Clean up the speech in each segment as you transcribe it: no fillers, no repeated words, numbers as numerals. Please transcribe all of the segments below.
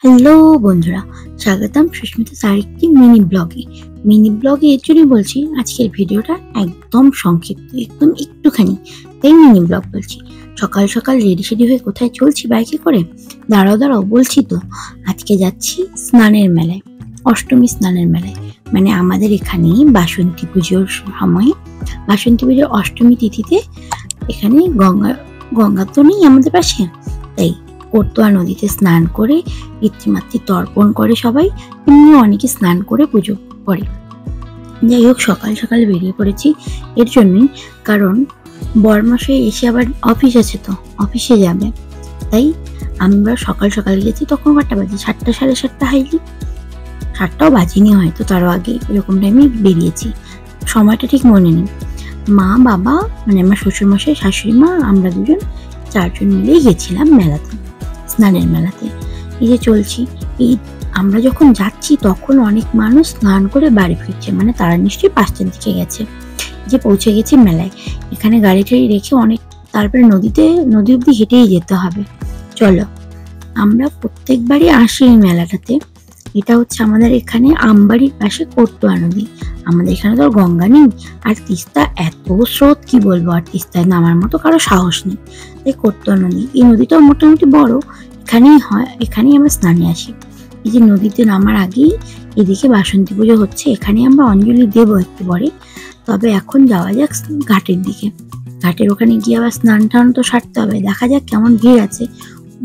Hello বন্ধুরা, স্বাগতম সুস্মিতা আরেকটি মিনি ব্লগে এর জন্য বলছি। আজকের ভিডিওটা একদম সংক্ষিপ্ত, একদম একটুখানি, তাই মিনি ব্লগ বলছি। সকাল সকাল রেডি হয়ে কোথায় চলছি বাইকে করে, দাঁড়াও বলছি তো। আজকে যাচ্ছি স্নানের মেলায়, অষ্টমী স্নানের মেলায়। মানে আমাদের এখানে বাসন্তী পুজোর সময়, বাসন্তী পুজোর অষ্টমী তিথিতে এখানে গঙ্গা তো নেই আমাদের পাশে, তাই কোটদোয়া নদীতে স্নান করে পিতৃমাতৃ তর্পণ করে সবাই, এমনি অনেকে স্নান করে পুজো করে। যাই হোক, সকাল সকাল বেরিয়ে পড়েছি এর জন্যই, কারণ বরমশাই এসে আবার অফিস আছে, তো অফিসে যাবে। তাই আমরা সকাল সকাল গেছি। তখন কটা বাজে? 7টা, 7:30 হাইলি, 7টাও বাজিনি হয়তো, তারও আগে এরকম টাইমে বেরিয়েছি। সময়টা ঠিক মনে নেই। মা, বাবা, মানে আমার শ্বশুরমশাই, শাশুড়ি মা, আমরা দুজন, 4জন মিলেই গেছিলাম মেলাতে, স্নানের মেলাতে। এই যে চলছি, এই আমরা যখন যাচ্ছি তখন অনেক মানুষ স্নান করে বাড়ি ফিরছে, মানে তারা নিশ্চয়ই 5টার দিকে গেছে। যে পৌঁছে গেছি মেলায়, এখানে গাড়ি টাড়ি রেখে অনেক, তারপরে নদী অব্দি হেঁটেই যেতে হবে। চলো, আমরা প্রত্যেকবারই আসি এই মেলাটাতে। এটা হচ্ছে আমাদের এখানে আমবাড়ির পাশে কোটদোয়া নদী। আমাদের এখানে তো গঙ্গা নেই, আর তিস্তা এত স্রোত, কি বলবো, আর তিস্তায় নামার মতো কারো সাহস নেই। তাই কোটদোয়া নদী, এই নদীটাও মোটামুটি বড়, এখানেই হয়, এখানেই আমরা স্নানে আসি। এই যে নদীতে নামার আগেই এদিকে বাসন্তী পুজো হচ্ছে, এখানে আমরা অঞ্জলি দেবো একটু পরে। তবে এখন যাওয়া যাক ঘাটের দিকে। ঘাটের ওখানে গিয়ে আবার স্নান টান তো সারতে হবে, দেখা যাক কেমন ভিড় আছে।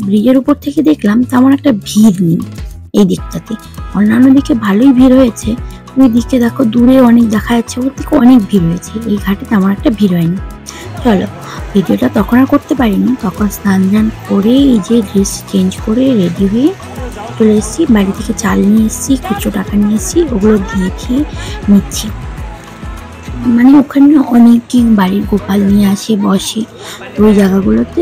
ব্রিজের উপর থেকে দেখলাম তেমন একটা ভিড় নেই এই দিকটাতে, অন্যান্য দিকে ভালোই ভিড় হয়েছে। ওই দিকে দেখো, দূরে অনেক দেখা যাচ্ছে, ওর দিকে অনেক ভিড় হয়েছে। এই ঘাটে তেমন একটা ভিড় হয়নি। চলো, ভিডিওটা তখন আর করতে পারিনি, তখন স্নান টান করে এই যে ড্রেস চেঞ্জ করে রেডি হয়ে চলে এসেছি। বাড়ি থেকে চাল নিয়ে এসেছি, খুচরো টাকা নিয়ে এসেছি, ওগুলো দিয়ে নিচ্ছি। মানে ওখানে অনেকে বাড়ির গোপাল নিয়ে আসে, বসে, তো ওই জায়গাগুলোতে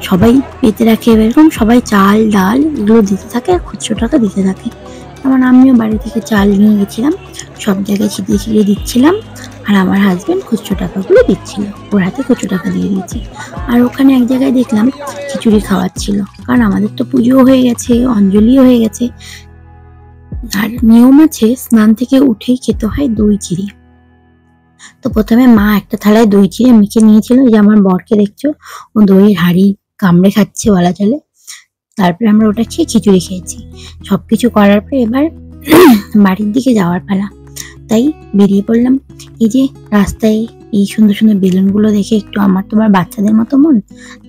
সবাই পেতে রাখে এরকম, সবাই চাল ডাল এগুলো দিতে থাকে আর খুচরো টাকা দিতে থাকে। যেমন আমিও বাড়ি থেকে চাল নিয়ে গেছিলাম, সব জায়গায় ছিটিয়ে দিচ্ছিলাম, আর আমার হাজবেন্ড খুচরো টাকাগুলো দিচ্ছিল, ওর হাতে খুচরো টাকা দিয়ে দিয়েছি। আর ওখানে এক জায়গায় দেখলাম খিচুড়ি খাওয়াচ্ছিল, কারণ আমাদের তো পুজো হয়ে গেছে, অঞ্জলিও হয়ে গেছে। আর নিয়ম আছে, স্নান থেকে উঠেই খেতে হয় দই চিড়ে। তো প্রথমে মা একটা থালায় দই চিড়ে মেখে নিয়েছিল, যে আমার বরকে দেখছো, ও দইয়ের হাঁড়ি কামড়ে খাচ্ছে বলা চলে। তারপরে আমরা ওটা খেয়ে খিচুড়ি খেয়েছি। সবকিছু করার পরে এবার বাড়ির দিকে যাওয়ার পালা, তাই বেরিয়ে পড়লাম। এই যে রাস্তায় এই সুন্দর সুন্দর বেলুনগুলো দেখে একটু আমার তোমার বাচ্চাদের মতো মন,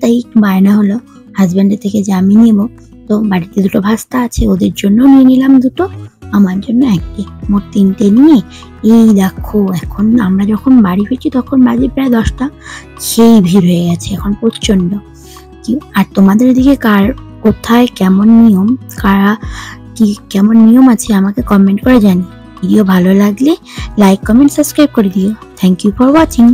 তাই একটু বায়না হলো হাজব্যান্ডের থেকে যে আমি নেবো। তো বাড়িতে দুটো ভাস্তা আছে, ওদের জন্য নিয়ে নিলাম দুটো, আমার জন্য একটি, মোট 3টে নিয়ে এই দেখো, এখন আমরা যখন বাড়ি ফিরছি তখন বাজে প্রায় 10টা। সেই ভিড় হয়ে গেছে এখন প্রচন্ড। আর তোমাদের এদিকে কোথায় কেমন নিয়ম, কেমন নিয়ম আছে আমাকে কমেন্ট করে জানি। ভিডিও ভালো লাগলে লাইক, কমেন্ট, সাবস্ক্রাইব করে দিও। Thank you for watching.